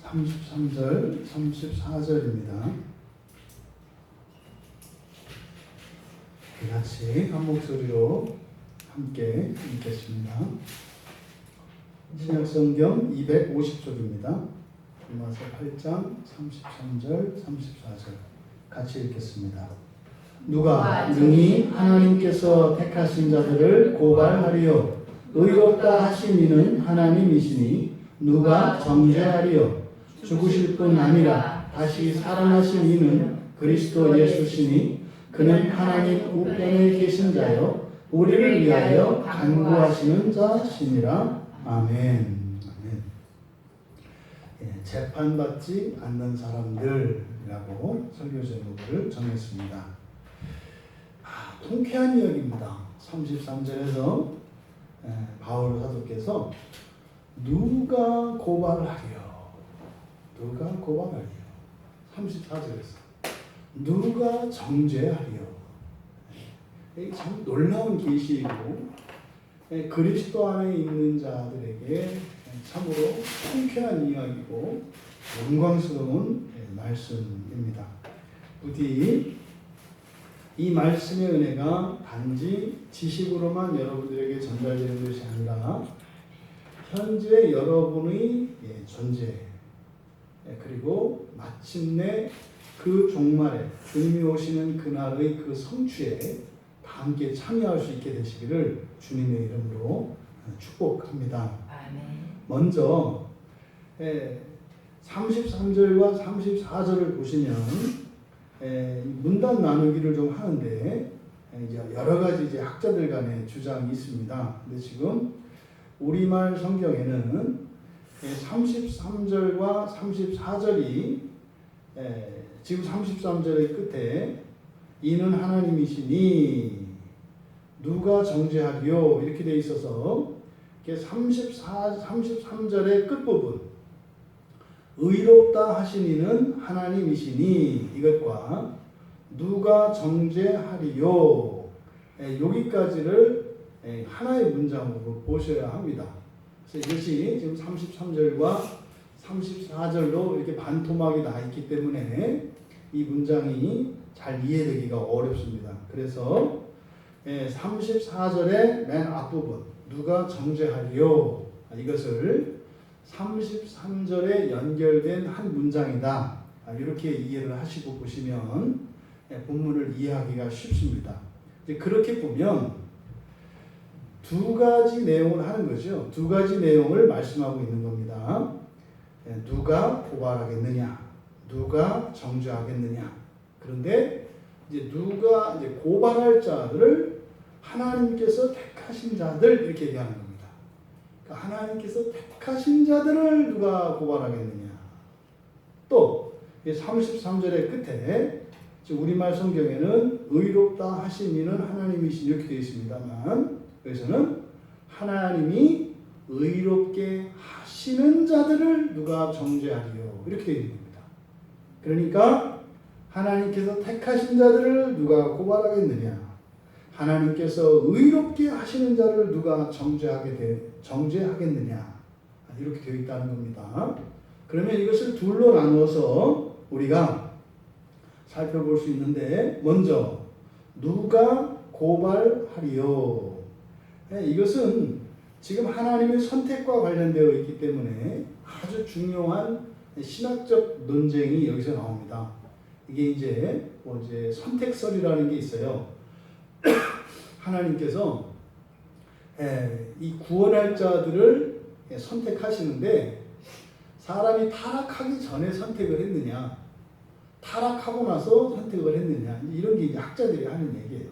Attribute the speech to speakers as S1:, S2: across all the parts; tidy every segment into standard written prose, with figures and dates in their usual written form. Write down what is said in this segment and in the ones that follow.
S1: 33절, 34절입니다. 같이 한 목소리로 함께 읽겠습니다. 신약성경 250쪽입니다. 로마서 8장 33절, 34절 같이 읽겠습니다. 누가 능히 하나님께서 택하신 자들을 고발하리요 의롭다 하신 이는 하나님이시니 누가 정죄하리요 죽으실 뿐 아니라 다시 살아나신 이는 그리스도 예수시니 그는 하나님 우편에 계신 자요 우리를 위하여 간구하시는 자시니라. 아멘. 아멘. 예, 재판받지 않는 사람들이라고 설교 제목을 정했습니다. 통쾌한 이야기입니다. 33절에서 바울 사도께서 누가 고발하리요? 누가 고발하리요? 34절에서 누가 정죄하리요? 참 놀라운 계시이고 그리스도 안에 있는 자들에게 참으로 통쾌한 이야기고 영광스러운 말씀입니다. 부디 이 말씀의 은혜가 단지 지식으로만 여러분들에게 전달되는 것이 아니라 현재 여러분의 존재 그리고 마침내 그 종말에 주님이 오시는 그날의 그 성취에 다 함께 참여할 수 있게 되시기를 주님의 이름으로 축복합니다.
S2: 아멘.
S1: 먼저 33절과 34절을 보시면 문단 나누기를 좀 하는데 이제 여러 가지 이제 학자들 간의 주장이 있습니다. 근데 지금 우리말 성경에는 33절과 34절이 지금 33절의 끝에 이는 하나님이시니 누가 정죄하리요 이렇게 되어 있어서 33절의 끝부분 의롭다 하신 이는 하나님이시니 이것과 누가 정죄하리요 여기까지를 하나의 문장으로 보셔야 합니다. 그래서 이것이 지금 33절과 34절로 이렇게 반토막이 나 있기 때문에 이 문장이 잘 이해되기가 어렵습니다. 그래서 34절의 맨 앞부분 누가 정죄하리요 이것을 33절에 연결된 한 문장이다. 이렇게 이해를 하시고 보시면 본문을 이해하기가 쉽습니다. 이제 그렇게 보면 두 가지 내용을 하는 거죠. 두 가지 내용을 말씀하고 있는 겁니다. 누가 고발하겠느냐, 누가 정죄하겠느냐. 그런데 이제 누가 이제 고발할 자들을 하나님께서 택하신 자들 이렇게 얘기하는 겁니다. 그러니까 하나님께서 택하신 자들을 누가 고발하겠느냐. 또 33절의 끝에 우리말 성경에는 의롭다 하신 이는 하나님이신 이렇게 되어 있습니다만 여기서는 하나님이 의롭게 하시는 자들을 누가 정죄하리요 이렇게 되어 있는 겁니다. 그러니까 하나님께서 택하신 자들을 누가 고발하겠느냐, 하나님께서 의롭게 하시는 자를 누가 정죄하겠느냐 이렇게 되어 있다는 겁니다. 그러면 이것을 둘로 나누어서 우리가 살펴볼 수 있는데 먼저 누가 고발하리요. 이것은 지금 하나님의 선택과 관련되어 있기 때문에 아주 중요한 신학적 논쟁이 여기서 나옵니다. 이게 이제 선택설이라는 게 있어요. 하나님께서 이 구원할 자들을 선택하시는데 사람이 타락하기 전에 선택을 했느냐, 타락하고 나서 선택을 했느냐 이런 게 이제 학자들이 하는 얘기예요.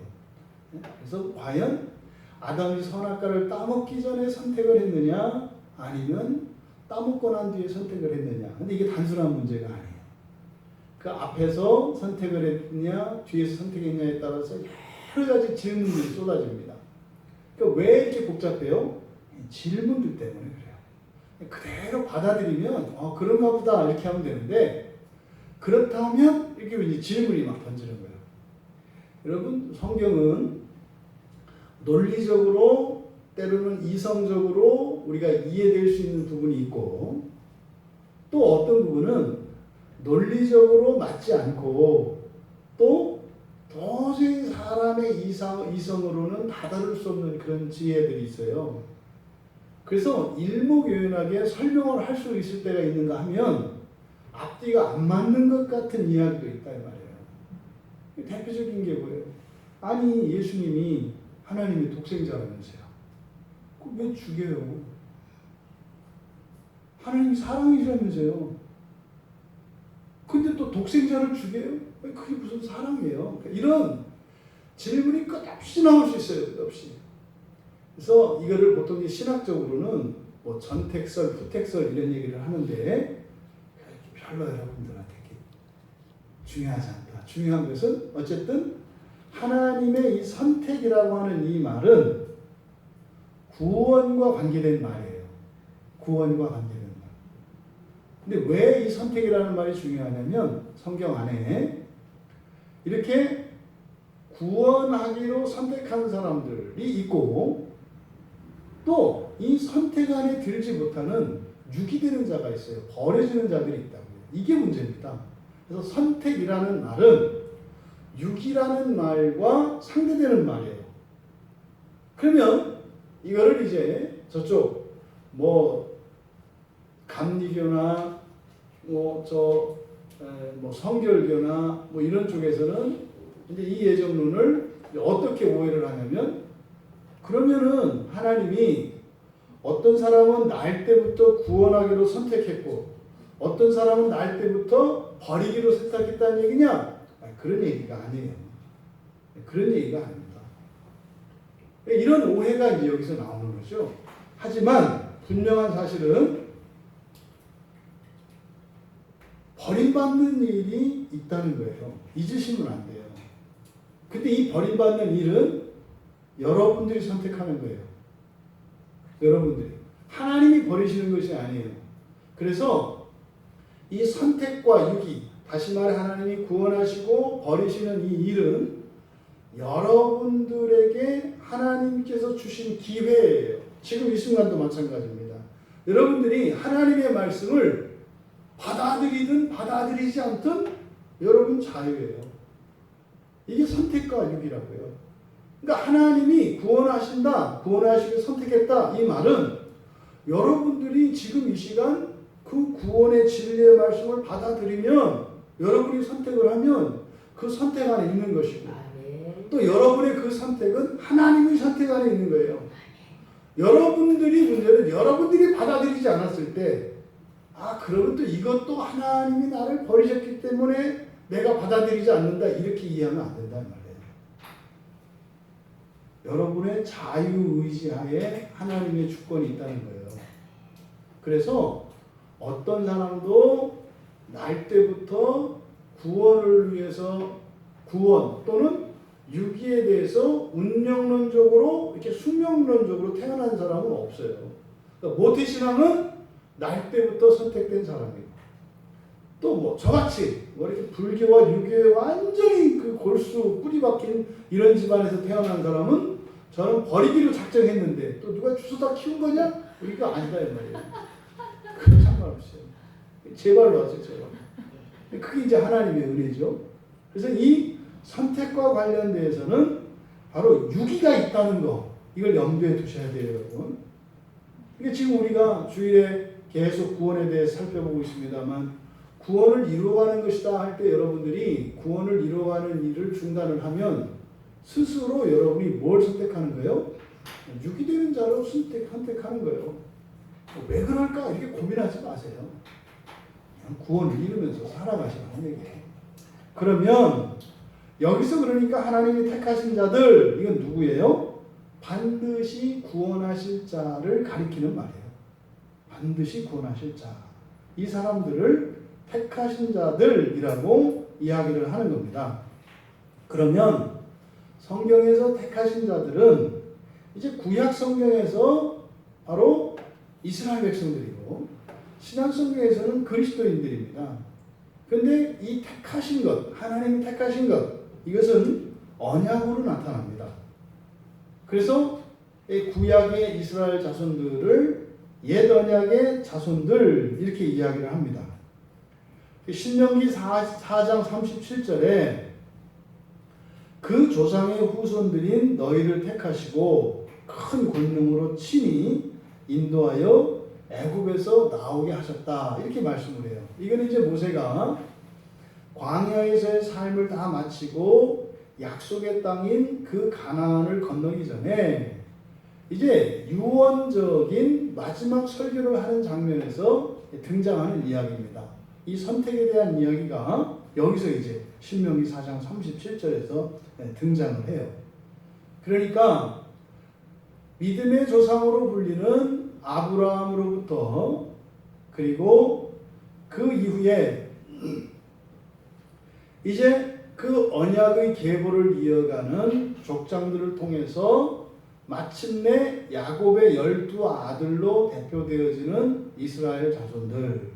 S1: 그래서 과연 아담이 선악과를 따먹기 전에 선택을 했느냐 아니면 따먹고 난 뒤에 선택을 했느냐. 근데 이게 단순한 문제가 아니에요. 그 앞에서 선택을 했느냐 뒤에서 선택했느냐에 따라서 여러 가지 질문들이 쏟아집니다. 그러니까 왜 이렇게 복잡해요? 질문들 때문에 그래요. 그대로 받아들이면 그런가 보다 이렇게 하면 되는데 그렇다면 이렇게 이제 질문이 막 던지는 거예요. 여러분 성경은 논리적으로 때로는 이성적으로 우리가 이해될 수 있는 부분이 있고 또 어떤 부분은 논리적으로 맞지 않고 또 도저히 사람의 이성으로는 다다룰 수 없는 그런 지혜들이 있어요. 그래서 일목요연하게 설명을 할 수 있을 때가 있는가 하면 앞뒤가 안 맞는 것 같은 이야기도 있다 이 말이에요. 대표적인 게 뭐예요? 아니 예수님이 하나님의 독생자라면서요. 그럼 왜 죽여요? 하나님 사랑이라면서요. 근데 또 독생자를 죽여요? 그게 무슨 사랑이에요? 그러니까 이런 질문이 끝없이 나올 수 있어요. 끝없이. 그래서 이거를 보통 신학적으로는 뭐 전택설, 후택설 이런 얘기를 하는데 별로 여러분들한테 중요하지 않다. 중요한 것은 어쨌든 하나님의 이 선택이라고 하는 이 말은 구원과 관계된 말이에요. 구원과 관계된 말. 근데 왜 이 선택이라는 말이 중요하냐면 성경 안에 이렇게 구원하기로 선택한 사람들이 있고 또 이 선택 안에 들지 못하는 유기되는 자가 있어요. 버려지는 자들이 있다고요. 이게 문제입니다. 그래서 선택이라는 말은 유기라는 말과 상대되는 말이에요. 그러면 이거를 이제 저쪽 뭐 감리교나 뭐 성결교나 뭐 이런 쪽에서는 이제 이 예정론을 어떻게 오해를 하냐면 그러면은 하나님이 어떤 사람은 날 때부터 구원하기로 선택했고 어떤 사람은 날 때부터 버리기로 선택했다는 얘기냐? 그런 얘기가 아니에요. 그런 얘기가 아닙니다. 이런 오해가 이제 여기서 나오는 거죠. 하지만 분명한 사실은 버림받는 일이 있다는 거예요. 잊으시면 안 돼요. 근데 이 버림받는 일은 여러분들이 선택하는 거예요. 여러분들이. 하나님이 버리시는 것이 아니에요. 그래서 이 선택과 유기, 다시 말해 하나님이 구원하시고 버리시는 이 일은 여러분들에게 하나님께서 주신 기회예요. 지금 이 순간도 마찬가지입니다. 여러분들이 하나님의 말씀을 받아들이든 받아들이지 않든 여러분 자유예요. 이게 선택과 유기라고요. 그러니까 하나님이 구원하신다, 구원하시고 선택했다 이 말은 여러분들이 지금 이 시간 그 구원의 진리의 말씀을 받아들이면 여러분이 선택을 하면 그 선택 안에 있는 것이고 또 여러분의 그 선택은 하나님의 선택 안에 있는 거예요. 여러분들이 문제는 여러분들이 받아들이지 않았을 때 그러면 또 이것도 하나님이 나를 버리셨기 때문에 내가 받아들이지 않는다 이렇게 이해하면 안 된다는 말이에요. 여러분의 자유의지하에 하나님의 주권이 있다는 거예요. 그래서 어떤 사람도 날 때부터 구원을 위해서 구원 또는 유기에 대해서 운명론적으로 이렇게 숙명론적으로 태어난 사람은 없어요. 그러니까 모태신앙은 날 때부터 선택된 사람이고 또 뭐 저같이 뭐 이렇게 불교와 유교에 완전히 그 골수 뿌리 박힌 이런 집안에서 태어난 사람은 저는 버리기로 작정했는데 또 누가 주워다 키운 거냐? 이거 아니다 이 말이에요. 그거 상관없어요. 제발로 하세요, 제발. 그게 이제 하나님의 은혜죠. 그래서 이 선택과 관련돼서는 바로 유기가 있다는 거 이걸 염두에 두셔야 돼요, 여러분. 이게 지금 우리가 주일에 계속 구원에 대해 살펴보고 있습니다만 구원을 이루어가는 것이다 할 때 여러분들이 구원을 이루어가는 일을 중단을 하면 스스로 여러분이 뭘 선택하는 거예요? 유기되는 자로 선택하는 거예요. 왜 그럴까? 이렇게 고민하지 마세요. 그냥 구원을 이루면서 살아가시라는 얘기예요. 그러면 여기서 그러니까 하나님이 택하신 자들 이건 누구예요? 반드시 구원하실 자를 가리키는 말이에요. 반드시 구원하실 자. 이 사람들을 택하신 자들이라고 이야기를 하는 겁니다. 그러면 성경에서 택하신 자들은 이제 구약 성경에서 바로 이스라엘 백성들이고 신약 성경에서는 그리스도인들입니다. 그런데 이 택하신 것, 하나님이 택하신 것 이것은 언약으로 나타납니다. 그래서 구약의 이스라엘 자손들을 옛 언약의 자손들 이렇게 이야기를 합니다. 신명기 4장 37절에 그 조상의 후손들인 너희를 택하시고 큰 권능으로 친히 인도하여 애굽에서 나오게 하셨다. 이렇게 말씀을 해요. 이건 이제 모세가 광야에서의 삶을 다 마치고 약속의 땅인 그 가나안을 건너기 전에 이제 유언적인 마지막 설교를 하는 장면에서 등장하는 이야기입니다. 이 선택에 대한 이야기가 여기서 이제 신명기 4장 37절에서 등장을 해요. 그러니까 믿음의 조상으로 불리는 아브라함으로부터 그리고 그 이후에 이제 그 언약의 계보를 이어가는 족장들을 통해서 마침내 야곱의 12아들로 대표되어지는 이스라엘 자손들,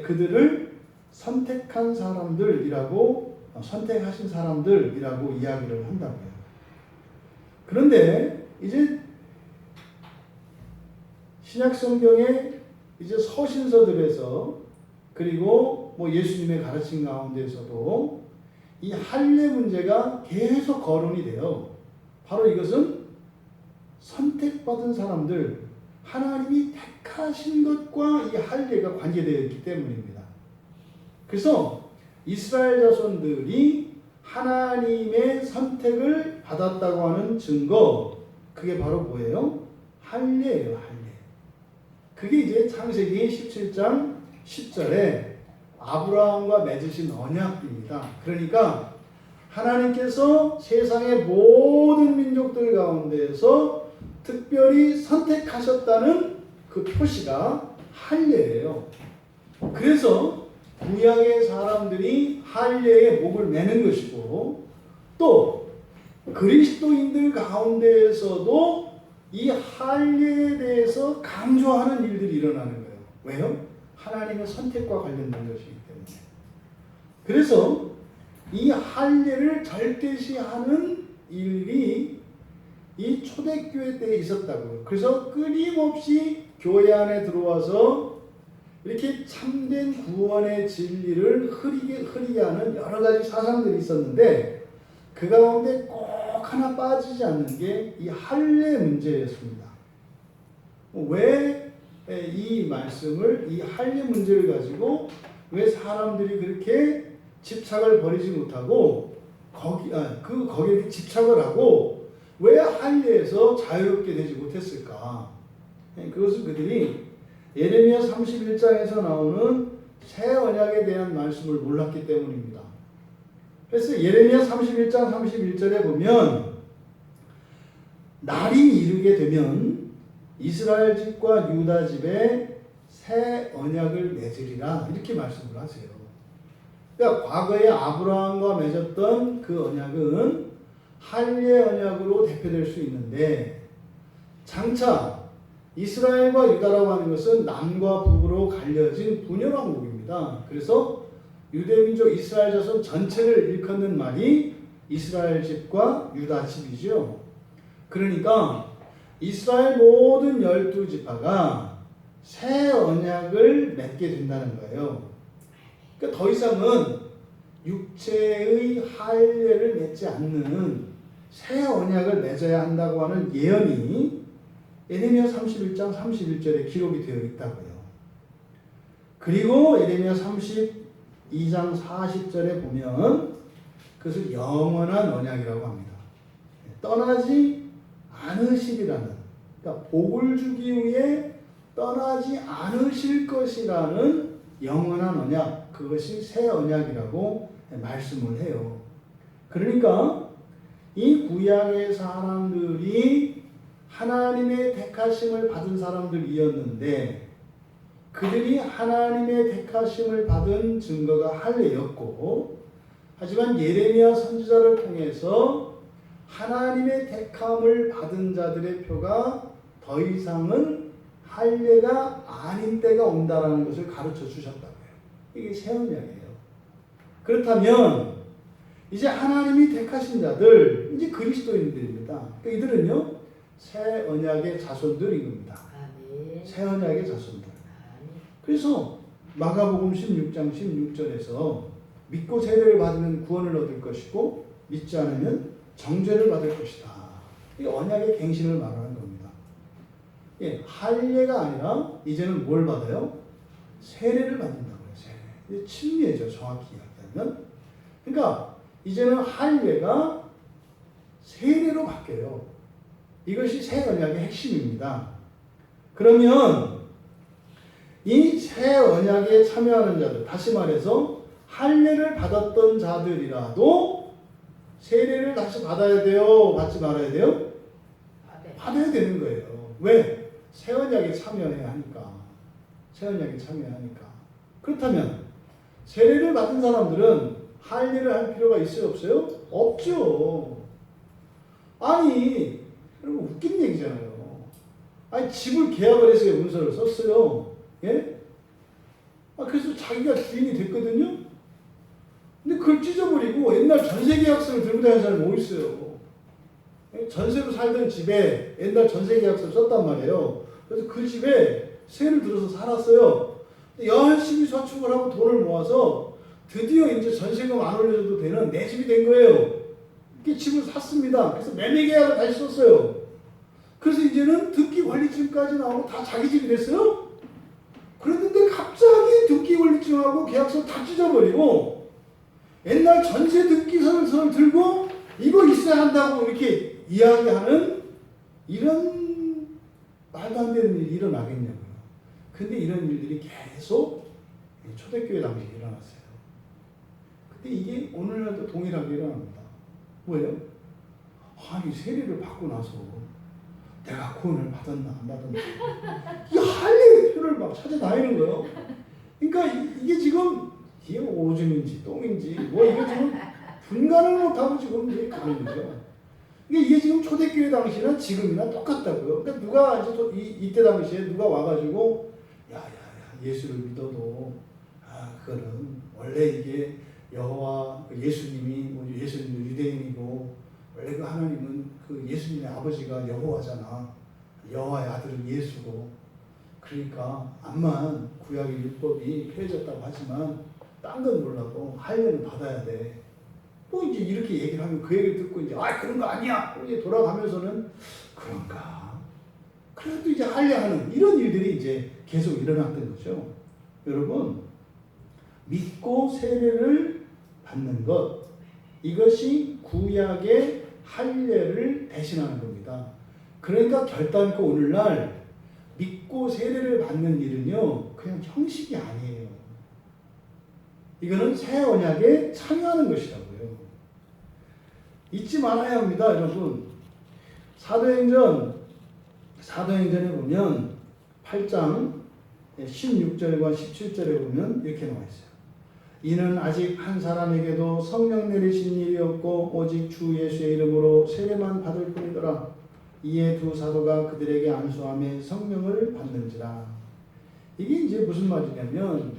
S1: 그들을 선택한 사람들이라고, 선택하신 사람들이라고 이야기를 한다고요. 그런데 이제 신약 성경의 이제 서신서들에서 그리고 뭐 예수님의 가르침 가운데서도 이 할례 문제가 계속 거론이 돼요. 바로 이것은 선택받은 사람들, 하나님이 택하신 것과 이 할례가 관계되어 있기 때문입니다. 그래서 이스라엘 자손들이 하나님의 선택을 받았다고 하는 증거, 그게 바로 뭐예요? 할례예요, 할례. 그게 이제 창세기 17장 10절에 아브라함과 맺으신 언약입니다. 그러니까 하나님께서 세상의 모든 민족들 가운데에서 특별히 선택하셨다는 그 표시가 할례예요. 그래서 구약의 사람들이 할례에 목을 매는 것이고 또 그리스도인들 가운데에서도 이 할례에 대해서 강조하는 일들이 일어나는 거예요. 왜요? 하나님의 선택과 관련된 것이기 때문에. 그래서 이 할례를 절대시하는 일이 이 초대교회 때에 있었다고요. 그래서 끊임없이 교회 안에 들어와서 이렇게 참된 구원의 진리를 흐리게 하는 여러 가지 사상들이 있었는데 그 가운데 꼭 하나 빠지지 않는 게 이 할례 문제였습니다. 왜 이 말씀을, 이 할례 문제를 가지고 왜 사람들이 그렇게 집착을 버리지 못하고 거기에 집착을 하고 왜 할례에서 자유롭게 되지 못했을까? 그것은 그들이 예레미야 31장에서 나오는 새 언약에 대한 말씀을 몰랐기 때문입니다. 그래서 예레미야 31장 31절에 보면 날이 이르게 되면 이스라엘 집과 유다 집에 새 언약을 맺으리라 이렇게 말씀을 하세요. 그러니까 과거에 아브라함과 맺었던 그 언약은 할례 언약으로 대표될 수 있는데 장차 이스라엘과 유다라고 하는 것은 남과 북으로 갈려진 분열왕국입니다. 그래서 유대민족 이스라엘 자손 전체를 일컫는 말이 이스라엘 집과 유다 집이죠. 그러니까 이스라엘 모든 12지파가 새 언약을 맺게 된다는 거예요. 그러니까 더 이상은 육체의 할례를 맺지 않는 새 언약을 맺어야 한다고 하는 예언이 예레미야 31장 31절에 기록이 되어 있다고요. 그리고 예레미야 32장 40절에 보면 그것을 영원한 언약이라고 합니다. 떠나지 않으시리라는, 그러니까 복을 주기 위해 떠나지 않으실 것이라는 영원한 언약, 그것이 새 언약이라고 말씀을 해요. 그러니까 이 구약의 사람들이 하나님의 택하심을 받은 사람들이었는데 그들이 하나님의 택하심을 받은 증거가 할례였고, 하지만 예레미야 선지자를 통해서 하나님의 택함을 받은 자들의 표가 더 이상은 할례가 아닌 때가 온다라는 것을 가르쳐 주셨다고요. 이게 새 언약이에요. 그렇다면 이제 하나님이 택하신 자들, 이제 그리스도인들입니다. 그러니까 이들은요 새 언약의 자손들인 겁니다. 새 언약의 자손들. 그래서 마가복음 16장 16절에서 믿고 세례를 받으면 구원을 얻을 것이고 믿지 않으면 정죄를 받을 것이다. 이 언약의 갱신을 말하는 겁니다. 예, 할례가 아니라 이제는 뭘 받아요? 세례를 받는다고요. 세례. 이게 침례죠. 정확히 이야기하면. 그러니까 이제는 할례가 세례로 바뀌어요. 이것이 새 언약의 핵심입니다. 그러면 이 새 언약에 참여하는 자들, 다시 말해서 할례를 받았던 자들이라도 세례를 다시 받아야 돼요? 받지 말아야 돼요? 받아야 되는 거예요. 왜? 새 언약에 참여해야 하니까. 새 언약에 참여해야 하니까. 그렇다면 세례를 받은 사람들은 할례를 할 필요가 있어요? 없어요? 없죠. 아니, 여러분 웃긴 얘기잖아요. 아니, 집을 계약을 해서 문서를 썼어요. 예? 그래서 자기가 주인이 됐거든요? 근데 그걸 찢어버리고 옛날 전세계약서를 들고 다니는 사람이 뭐 있어요? 전세로 살던 집에 옛날 전세계약서를 썼단 말이에요. 그래서 그 집에 세를 들어서 살았어요. 열심히 저축을 하고 돈을 모아서 드디어 이제 전세금 안 올려줘도 되는 내 집이 된 거예요. 이렇게 집을 샀습니다. 그래서 매매계약을 다시 썼어요. 그래서 이제는 등기 관리증까지 나오고 다 자기 집이 됐어요? 그랬는데 갑자기 등기 관리증하고 계약서 다 찢어버리고 옛날 전세 등기서를 들고 이거 있어야 한다고 이렇게 이야기하는 이런 말도 안 되는 일이 일어나겠냐고요. 근데 이런 일들이 계속 초대교회 당시에 일어났어요. 근데 이게 오늘날도 동일하게 일어납니다. 뭐예요? 아니, 세례를 받고 나서 내가 구원을 받았나 안 받았나 이 할례의 표를 막 찾아다니는 거예요. 그러니까 이게 지금 이게 오줌인지 똥인지 뭐 이게 지금 분간을 못하고 지금 이게 가는 거죠. 이게 지금 초대교회 당시나 지금이나 똑같다고요. 그러니까 누가 이제 이때 당시에 누가 와가지고 야야야 예수를 믿어도 그거는 원래 이게 여호와 예수님이 뭐 예수님도 유대인이고 원래 그 하나님은 그 예수님의 아버지가 여호와잖아. 여호와의 아들은 예수고. 그러니까 암만 구약의 율법이 폐해졌다고 하지만 딴 건 몰라도 할례는 받아야 돼. 뭐 이제 이렇게 얘기를 하면 그 얘기를 듣고 이제 그런 거 아니야. 이제 돌아가면서는 그런가. 그래도 이제 할례하는 이런 일들이 이제 계속 일어났던 거죠. 여러분, 믿고 세례를 받는 것, 이것이 구약의 할례를 대신하는 겁니다. 그러니까 결단코 오늘날 믿고 세례를 받는 일은요, 그냥 형식이 아니에요. 이거는 새 언약에 참여하는 것이라고요. 잊지 말아야 합니다, 여러분. 사도행전에 보면 8장 16절과 17절에 보면 이렇게 나와 있어요. 이는 아직 한 사람에게도 성령 내리신 일이 없고 오직 주 예수의 이름으로 세례만 받을 뿐이더라. 이에 두 사도가 그들에게 안수하며 성령을 받는지라. 이게 이제 무슨 말이냐면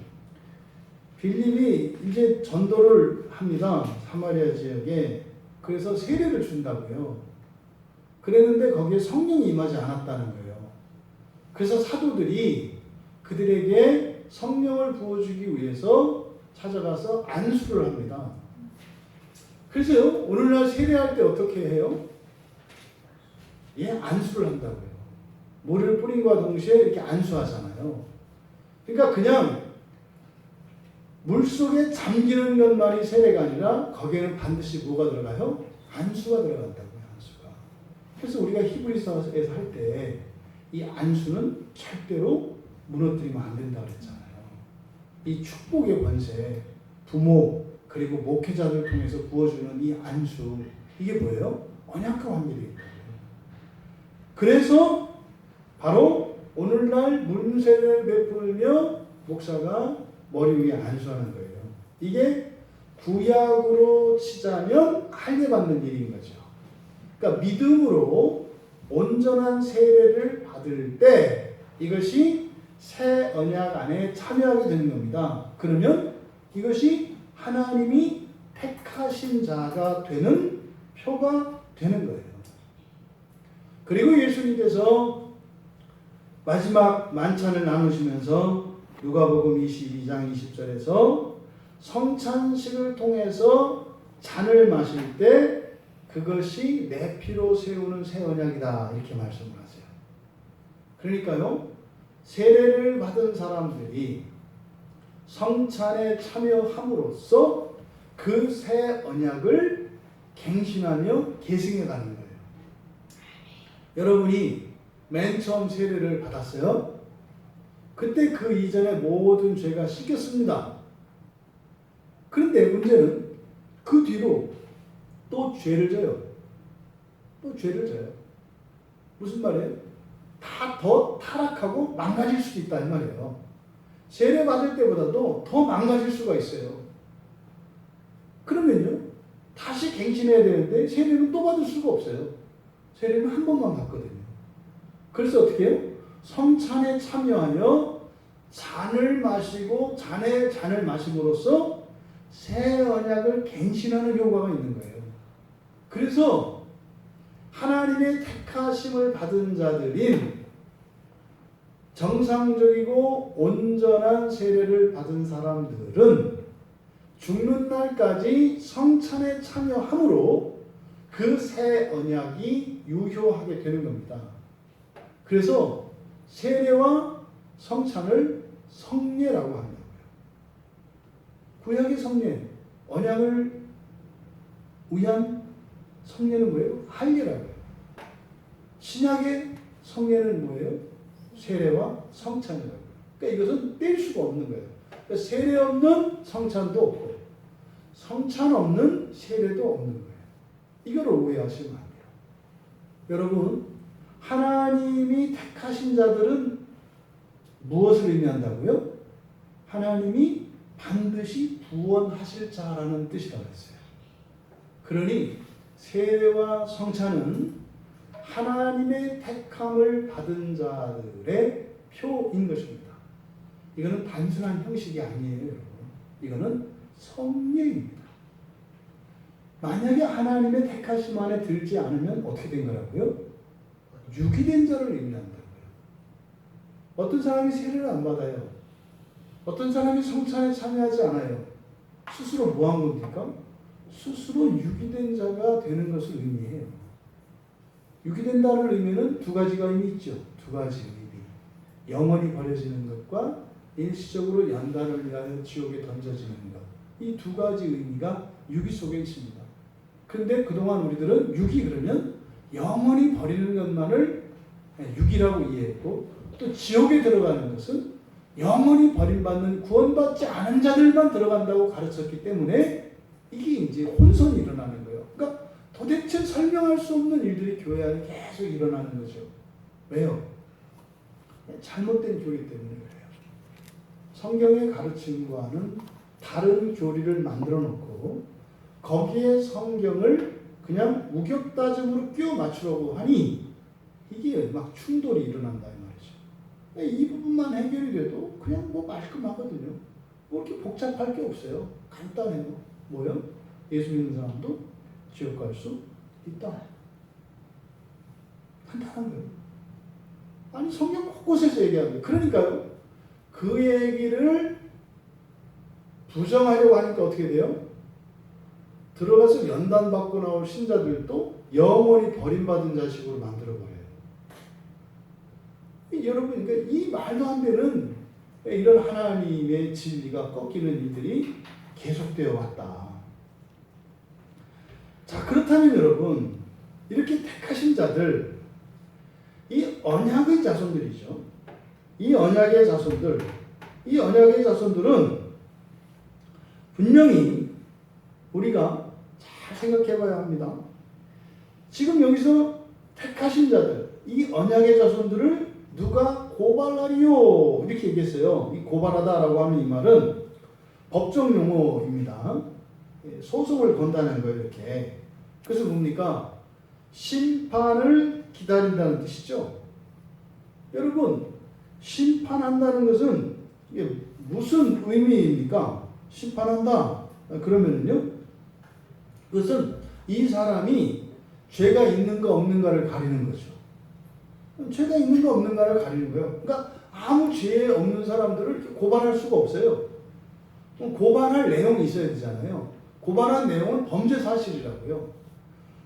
S1: 빌립이 이제 전도를 합니다. 사마리아 지역에. 그래서 세례를 준다고요. 그랬는데 거기에 성령이 임하지 않았다는 거예요. 그래서 사도들이 그들에게 성령을 부어주기 위해서 찾아가서 안수를 합니다. 그래서요, 오늘날 세례할 때 어떻게 해요? 안수를 한다고요. 물을 뿌림과 동시에 이렇게 안수하잖아요. 그러니까 그냥 물속에 잠기는 것만이 세례가 아니라 거기에는 반드시 뭐가 들어가요? 안수가 들어간다고요. 안수가. 그래서 우리가 히브리서에서 할 때 이 안수는 절대로 무너뜨리면 안 된다고 그랬잖아요. 이 축복의 권세, 부모 그리고 목회자들 통해서 부어주는 이 안수, 이게 뭐예요? 언약과 관계되어 있다고요. 그래서 바로 오늘날 문세를 베풀며 목사가 머리 위에 안수하는 거예요. 이게 구약으로 치자면 할례 받는 일인 거죠. 그러니까 믿음으로 온전한 세례를 받을 때 이것이 새 언약 안에 참여하게 되는 겁니다. 그러면 이것이 하나님이 택하신 자가 되는 표가 되는 거예요. 그리고 예수님께서 마지막 만찬을 나누시면서 누가복음 22장 20절에서 성찬식을 통해서 잔을 마실 때 그것이 내 피로 세우는 새 언약이다 이렇게 말씀을 하세요. 그러니까요, 세례를 받은 사람들이 성찬에 참여함으로써 그 새 언약을 갱신하며 계승해 가는 거예요. 여러분이 맨 처음 세례를 받았어요. 그때 그 이전에 모든 죄가 씻겼습니다. 그런데 문제는 그 뒤로 또 죄를 져요. 또 죄를 져요. 무슨 말이에요? 다 더 타락하고 망가질 수도 있다 이 말이에요. 세례 받을 때보다도 더 망가질 수가 있어요. 그러면요, 다시 갱신해야 되는데 세례는 또 받을 수가 없어요. 세례는 한 번만 받거든요. 그래서 어떻게 해요? 성찬에 참여하여 잔을 마시고 잔을 마심으로써 새 언약을 갱신하는 효과가 있는 거예요. 그래서 하나님의 택하심을 받은 자들인 정상적이고 온전한 세례를 받은 사람들은 죽는 날까지 성찬에 참여함으로 그 새 언약이 유효하게 되는 겁니다. 그래서 세례와 성찬을 성례라고 한다고요. 구약의 성례, 언약을 위한 성례는 뭐예요? 할례라고요. 신약의 성례는 뭐예요? 세례와 성찬이라고요. 그러니까 이것은 뗄 수가 없는 거예요. 그러니까 세례 없는 성찬도 없고 성찬 없는 세례도 없는 거예요. 이걸 오해하시면 안 돼요. 여러분, 하나님이 택하신 자들은 무엇을 의미한다고요? 하나님이 반드시 구원하실 자라는 뜻이라고 했어요. 그러니 세례와 성찬은 하나님의 택함을 받은 자들의 표인 것입니다. 이거는 단순한 형식이 아니에요, 여러분. 이거는 성례입니다. 만약에 하나님의 택하심 안에 들지 않으면 어떻게 된 거라고요? 유기된 자를 의미한다고요. 어떤 사람이 세례를 안 받아요. 어떤 사람이 성찬에 참여하지 않아요. 스스로 뭐 한 겁니까? 스스로 유기된 자가 되는 것을 의미해요. 유기된다는 의미는 두 가지가 의미 있죠. 두 가지 의미. 영원히 버려지는 것과 일시적으로 연단을 위하여 지옥에 던져지는 것. 이 두 가지 의미가 유기 속에 있습니다. 그런데 그동안 우리들은 유기 그러면 영원히 버리는 것만을 유기라고 이해했고, 또 지옥에 들어가는 것은 영원히 버림받는 구원받지 않은 자들만 들어간다고 가르쳤기 때문에 이게 이제 혼선이 일어나는 거예요. 그러니까 도대체 설명할 수 없는 일들이 교회 안에 계속 일어나는 거죠. 왜요? 잘못된 교리 때문에 그래요. 성경의 가르침과는 다른 교리를 만들어 놓고 거기에 성경을 그냥 우격다짐으로 끼워 맞추려고 하니 이게 막 충돌이 일어난다 이 말이죠. 이 부분만 해결이 돼도 그냥 뭐 말끔하거든요. 뭐 이렇게 복잡할 게 없어요. 간단해요. 뭐요? 예수 믿는 사람도 지옥 갈 수 있다. 간단한 거예요. 아니 성경 곳곳에서 얘기하는 거예요. 그러니까요. 그 얘기를 부정하려고 하니까 어떻게 돼요? 들어가서 연단받고 나올 신자들도 영원히 버림받은 자식으로 만들어버려요. 여러분, 그러니까 이 말도 안 되는 이런 하나님의 진리가 꺾이는 일들이 계속되어 왔다. 자, 그렇다면 여러분, 이렇게 택하신 자들, 이 언약의 자손들이죠. 이 언약의 자손들은 분명히 우리가 잘 생각해 봐야 합니다. 지금 여기서 택하신 자들, 이 언약의 자손들을 누가 고발하리요? 이렇게 얘기했어요. 이 고발하다라고 하는 이 말은 법정 용어입니다. 소송을 건다는 거예요, 이렇게. 그래서 뭡니까? 심판을 기다린다는 뜻이죠. 여러분, 심판한다는 것은 이게 무슨 의미입니까? 심판한다. 그러면은요, 그것은 이 사람이 죄가 있는가 없는가를 가리는 거죠. 죄가 있는가 없는가를 가리는 거예요. 그러니까 아무 죄 없는 사람들을 이렇게 고발할 수가 없어요. 그럼 고발할 내용이 있어야 되잖아요. 고발한 내용은 범죄 사실이라고요.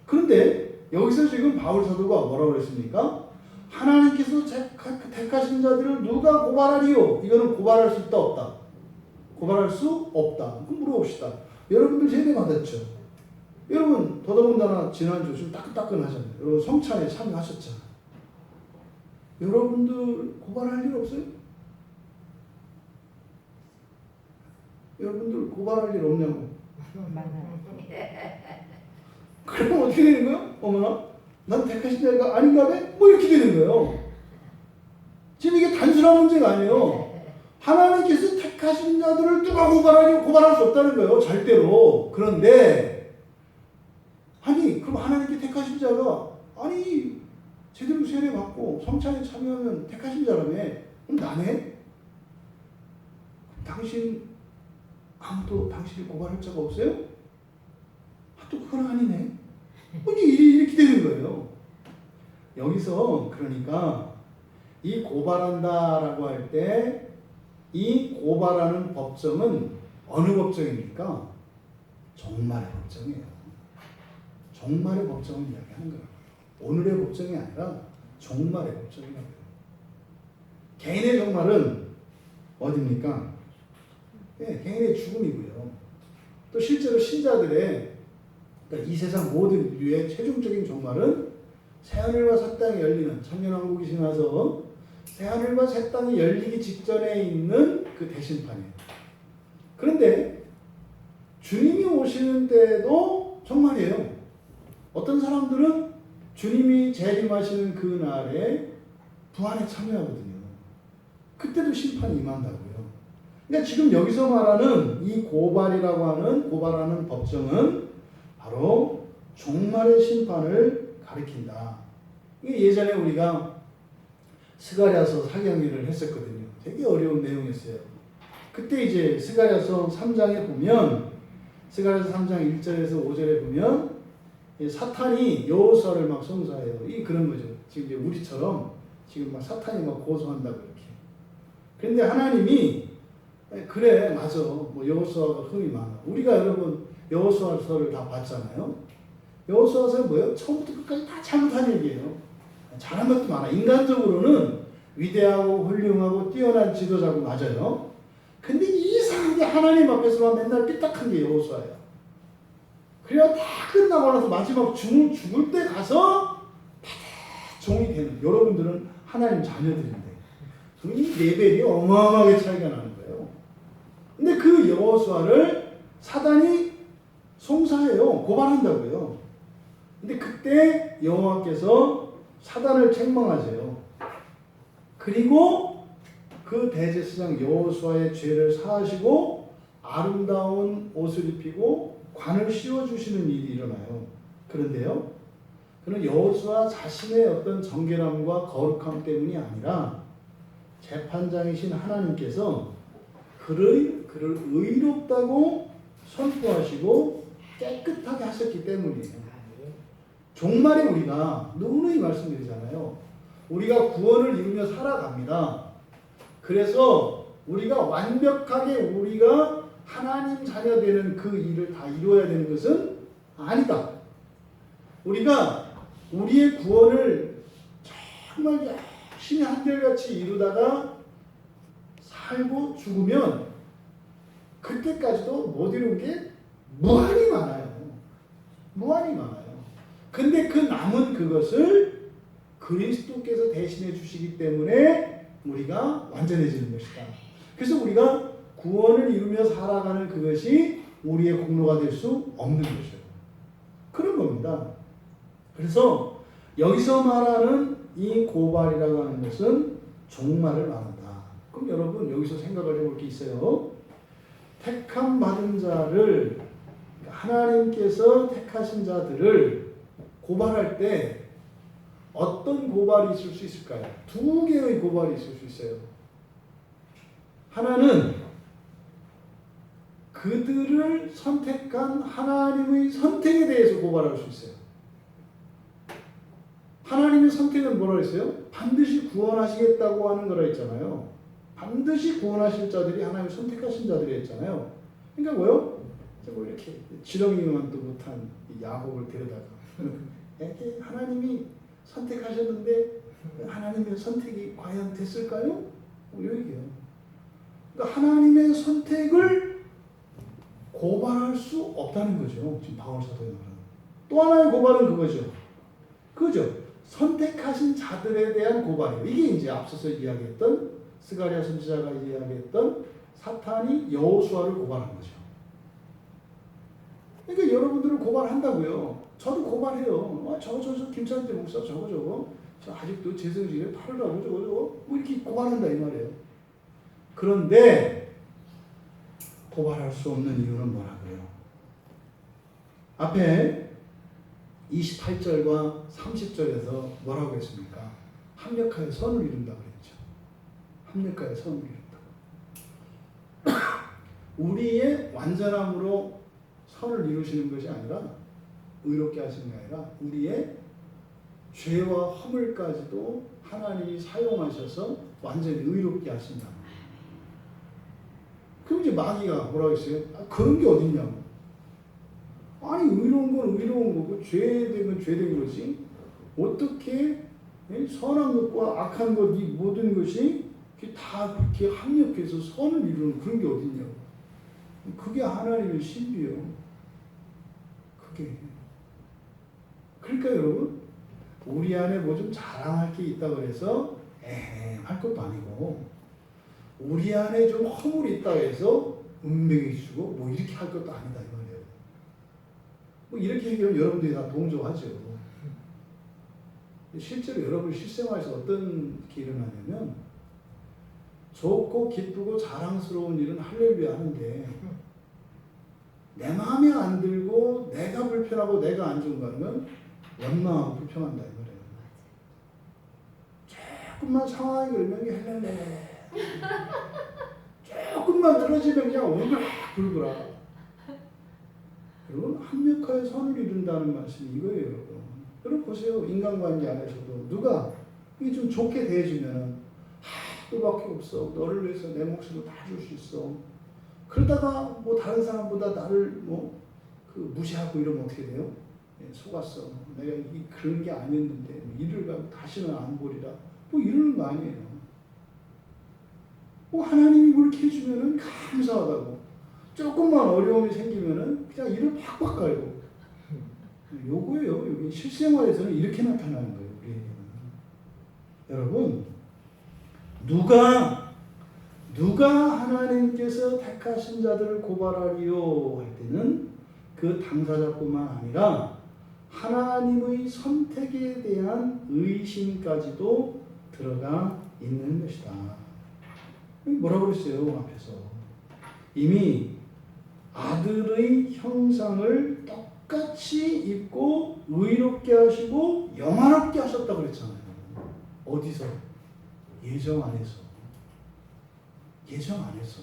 S1: 그런데 여기서 지금 바울 사도가 뭐라고 그랬습니까? 하나님께서 택하신 자들을 누가 고발하리요? 이거는 고발할 수 있다 없다? 고발할 수 없다. 그럼 물어봅시다. 여러분들 세례 받았죠? 여러분 더더군다나 지난주 좀 따끈따끈하잖아요. 여러분 성찬에 참여하셨잖아요. 여러분들 고발할 일 없어요? 여러분들 고발할 일 없냐고? 그럼 어떻게 되는 거예요? 어머나, 난 택하신 자가 아닌가 봐? 뭐 이렇게 되는 거예요. 지금 이게 단순한 문제가 아니에요. 하나님께서 택하신 자들을 누가 고발할 수 없다는 거예요. 절대로. 그런데 아니 그럼 하나님께 택하신 자가 아니 제대로 세례 받고 성찬에 참여하면 택하신 자라며. 그럼 나네? 당신 아무도 당신을 고발할 자가 없어요? 아, 또 그건 아니네. 이렇게 되는 거예요. 여기서 그러니까 이 고발한다라고 할 때 이 고발하는 법정은 어느 법정입니까? 종말의 법정이에요. 종말의 법정을 이야기하는 거예요. 오늘의 법정이 아니라 종말의 법정이라고요. 개인의 종말은 어디입니까? 네, 개인의 죽음이고요. 또 실제로 신자들의 그러니까 이 세상 모든 인류의 최종적인 종말은 새하늘과 새 땅이 열리는 천년왕국이 지나서 새하늘과 새 땅이 열리기 직전에 있는 그 대심판이에요. 그런데 주님이 오시는 때도 종말이에요. 어떤 사람들은 주님이 재림하시는 그 날에 부활에 참여하거든요. 그때도 심판이 임한다고요. 그러니까 지금 여기서 말하는 이 고발이라고 하는 고발하는 법정은 바로 종말의 심판을 가리킨다. 이게 예전에 우리가 스가랴서 사경위를 했었거든요. 되게 어려운 내용이었어요. 그때 이제 스가랴서 3장에 보면 스가랴서 3장 1절에서 5절에 보면 사탄이 여호수아를 막 송사해요. 이 그런 거죠. 지금 이제 우리처럼 지금 막 사탄이 막 고소한다고 이렇게. 그런데 하나님이 그래 맞아. 뭐 여호수아가 흠이 많아. 우리가 여러분 여호수아서를 다 봤잖아요. 여호수아서는 뭐예요? 처음부터 끝까지 다 잘못한 얘기예요. 잘한 것도 많아. 인간적으로는 위대하고 훌륭하고 뛰어난 지도자고 맞아요. 근데 이상하게 하나님 앞에서만 맨날 삐딱한 게 여호수아예요. 그래야 다 끝나고 나서 마지막 죽을 때 가서 종이 되는. 여러분들은 하나님 자녀들인데 이 레벨이 어마어마하게 차이가 나는 거예요. 근데 그 여호수아를 사단이 송사해요. 고발한다고요. 근데 그때 여호와께서 사단을 책망하세요. 그리고 그 대제사장 여호수아의 죄를 사하시고 아름다운 옷을 입히고 관을 씌워주시는 일이 일어나요. 그런데요, 그는 여호수아 자신의 어떤 정결함과 거룩함 때문이 아니라 재판장이신 하나님께서 그를 의롭다고 선포하시고 깨끗하게 하셨기 때문이에요. 종말에 우리가 누누이 말씀드리잖아요. 우리가 구원을 이루며 살아갑니다. 그래서 우리가 완벽하게 우리가 하나님 자녀 되는 그 일을 다 이루어야 되는 것은 아니다. 우리가 우리의 구원을 정말 열심히 한결같이 이루다가 살고 죽으면 그때까지도 못 이룬 게 무한히 많아요. 무한히 많아요. 근데 그 남은 그것을 그리스도께서 대신해 주시기 때문에 우리가 완전해지는 것이다. 그래서 우리가 구원을 이루며 살아가는 그것이 우리의 공로가 될 수 없는 것이에요. 그런 겁니다. 그래서 여기서 말하는 이 고발이라고 하는 것은 종말을 말한다. 그럼 여러분 여기서 생각을 해볼 게 있어요. 택함 받은 자를 하나님께서 택하신 자들을 고발할 때 어떤 고발이 있을 수 있을까요? 두 개의 고발이 있을 수 있어요. 하나는 그들을 선택한 하나님의 선택에 대해서 고발할 수 있어요. 하나님이 하나님의 선택은 뭐라 했어요? 반드시 구원하시겠다고 하는 거라 했잖아요. 반드시 구원하실 자들이 하나님 선택하신 자들이 했잖아요. 그러니까 뭐요? 뭐 이렇게 지렁이만도 못한 야곱을 데려다가 이렇게 하나님이 선택하셨는데 하나님의 선택이 과연 됐을까요? 뭐 이런 얘기예요. 그러니까 하나님의 선택을 고발할 수 없다는 거죠. 지금 바울 사도의 말은. 또 하나의 고발은 그거죠. 그죠? 선택하신 자들에 대한 고발이에요. 이게 이제 앞서서 이야기했던 스가랴 선지자가 이야기했던 사탄이 여호수아를 고발한 거죠. 그러니까 여러분들은 고발한다고요. 저도 고발해요. 저거 김찬재 목사 저거 저 아직도 재성질에 팔으라고 저거 뭐 이렇게 고발한다 이 말이에요. 그런데 고발할 수 없는 이유는 뭐라고요? 앞에 28절과 30절에서 뭐라고 했습니까? 합력하여 선을 이룬다고 그랬죠. 합력하여 선을 이룬다고. 우리의 완전함으로 선을 이루시는 것이 아니라 의롭게 하시는 게 아니라 우리의 죄와 허물까지도 하나님이 사용하셔서 완전히 의롭게 하신다. 그럼 이제 마귀가 뭐라고 했어요? 그런 게 어딨냐고. 아니 의로운 건 의로운 거고 죄된 건 죄된 거지. 어떻게 선한 것과 악한 것 이 모든 것이 다 그렇게 합력해서 선을 이루는 그런 게 어딨냐고. 그게 하나님의 신비요. 그게. 그러니까 여러분 우리 안에 뭐 좀 자랑할 게 있다고 해서 할 것도 아니고 우리 안에 좀 허물이 있다고 해서 운명이 주고 뭐 이렇게 할 것도 아니다 이 말이에요. 뭐 이렇게 얘기하면 여러분들이 다 동조하죠. 실제로 여러분 실생활에서 어떤 일이 일어나냐면 좋고 기쁘고 자랑스러운 일은 할렐루야 하는데 내 마음에 안 들고 내가 불편하고 내가 안 좋은 거는 원망하고 불평한다 이 말이에요. 조금만 상황이 그러면 헬렐레 조금만 틀어지면 그냥 얼굴 붉으라. 여러분 합력하여 선을 이룬다는 말씀이 이거예요. 여러분. 여러분 보세요. 인간관계 안에서도 누가 이게 좀 좋게 대해주면 너밖에 없어. 너를 위해서 내 목숨을 다 줄 수 있어. 그러다가 뭐 다른 사람보다 나를 뭐 무시하고 이러면 어떻게 돼요? 속았어. 내가 그런 게 아니었는데 이를 가고 다시는 안 보리라. 뭐 이러는 거 아니에요. 뭐 하나님이 그렇게 해주면은 감사하다고. 조금만 어려움이 생기면은 그냥 이를 팍팍 깔고. 요거예요. 여기 실생활에서는 이렇게 나타나는 거예요. 우리에게는. 여러분, 누가 하나님께서 택하신 자들을 고발하리요 할 때는 그 당사자뿐만 아니라 하나님의 선택에 대한 의심까지도 들어가 있는 것이다. 뭐라고 그랬어요? 앞에서 이미 아들의 형상을 똑같이 입고 의롭게 하시고 영화롭게 하셨다고 그랬잖아요. 어디서? 예정 안에서. 예정 안에서.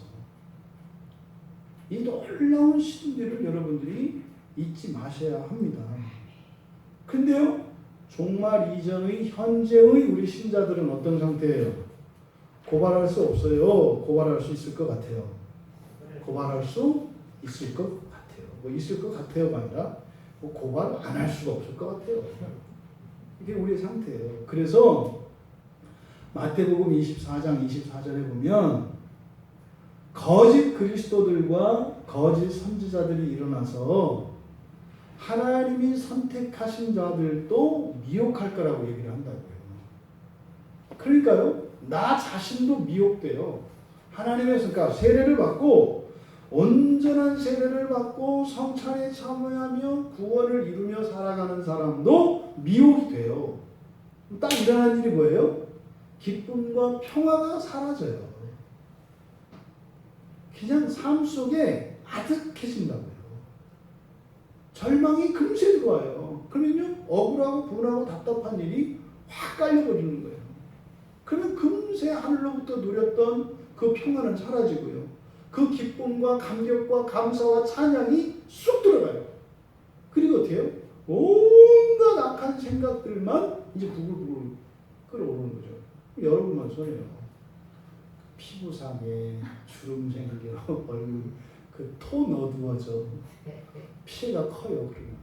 S1: 이 놀라운 신비를 여러분들이 잊지 마셔야 합니다. 근데요, 종말 이전의 현재의 우리 신자들은 어떤 상태예요? 고발할 수 없어요. 고발할 수 있을 것 같아요. 고발할 수 있을 것 같아요. 뭐 있을 것 같아요가 아니라 뭐 고발 안 할 수가 없을 것 같아요. 이게 우리의 상태예요. 그래서 마태복음 24장 24절에 보면 거짓 그리스도들과 거짓 선지자들이 일어나서 하나님이 선택하신 자들도 미혹할 거라고 얘기를 한다고요. 그러니까요, 나 자신도 미혹돼요. 하나님의 그러니까 세례를 받고 온전한 세례를 받고 성찬에 참여하며 구원을 이루며 살아가는 사람도 미혹이 돼요. 딱 일어난 일이 뭐예요? 기쁨과 평화가 사라져요. 그냥 삶 속에 아득해진다고요. 절망이 금세 들어와요. 그러면요, 억울하고 분하고 답답한 일이 확 깔려버리는 거예요. 그러면 금세 하늘로부터 누렸던 그 평화는 사라지고요. 그 기쁨과 감격과 감사와 찬양이 쑥 들어가요. 그리고 어때요? 온갖 악한 생각들만 이제 부글부글 끓어오르는 거죠. 여러분만 손해요. 피부상에 주름 생겨, 얼굴 그톤 어두워져, 피해가 커요. 그러면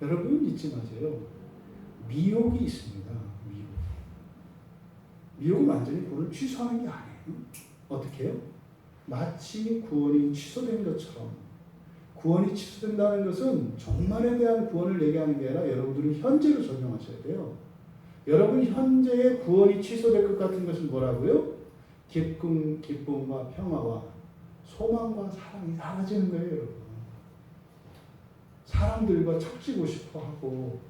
S1: 여러분 잊지 마세요. 미혹이 있습니다. 미혹은 완전히 그걸 취소하는 게 아니에요. 어떻게 해요? 마치 구원이 취소된 것처럼. 구원이 취소된다는 것은 종말에 대한 구원을 얘기하는 게 아니라 여러분들은 현재로 적용하셔야 돼요. 여러분 현재의 구원이 취소될 것 같은 것은 뭐라고요? 기쁨과 평화와 소망과 사랑이 사라지는 거예요, 여러분. 사람들과 척지고 싶어 하고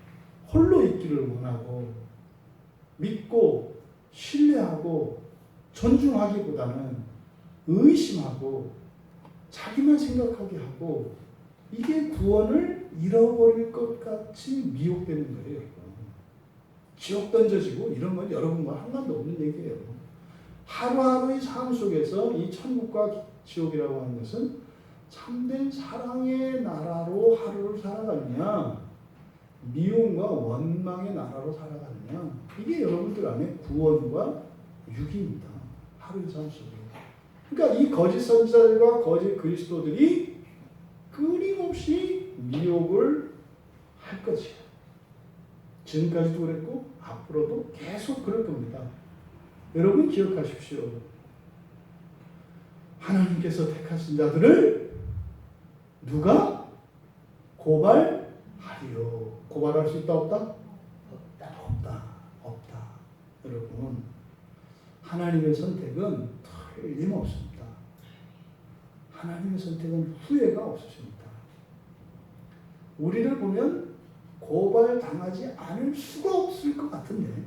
S1: 홀로 있기를 원하고 믿고 신뢰하고 존중하기보다는 의심하고 자기만 생각하게 하고 이게 구원을 잃어버릴 것 같이 미혹되는 거예요. 지옥 던져지고 이런 건 여러분과 상관도 없는 얘기예요. 하루하루의 삶 속에서 이 천국과 지옥이라고 하는 것은 참된 사랑의 나라로 하루를 살아가느냐 미움과 원망의 나라로 살아가느냐 이게 여러분들 안에 구원과 유기입니다. 하루의 삶 속에. 그러니까 이 거짓 선지자들과 거짓 그리스도들이 끊임없이 미혹을 할 것이에요. 지금까지도 그랬고 앞으로도 계속 그럴 겁니다. 여러분 기억하십시오. 하나님께서 택하신 자들을 누가 고발하리요. 고발할 수 있다 없다? 없다. 여러분 하나님의 선택은 틀림없습니다. 하나님의 선택은 후회가 없으십니다. 우리를 보면 고발당하지 않을 수가 없을 것 같은데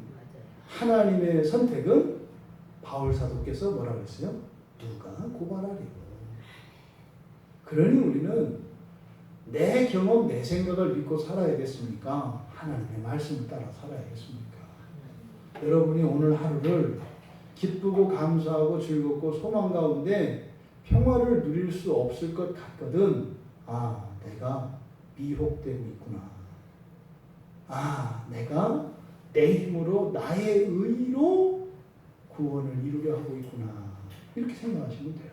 S1: 하나님의 선택은 바울 사도께서 뭐라고 했어요? 누가 고발하리고. 그러니 우리는 내 경험, 내 생각을 믿고 살아야겠습니까? 하나님의 말씀을 따라 살아야겠습니까? 여러분이 오늘 하루를 기쁘고 감사하고 즐겁고 소망 가운데 평화를 누릴 수 없을 것 같거든. 아, 내가 미혹되고 있구나. 아, 내가 내 힘으로 나의 의로 구원을 이루려 하고 있구나. 이렇게 생각하시면 돼요.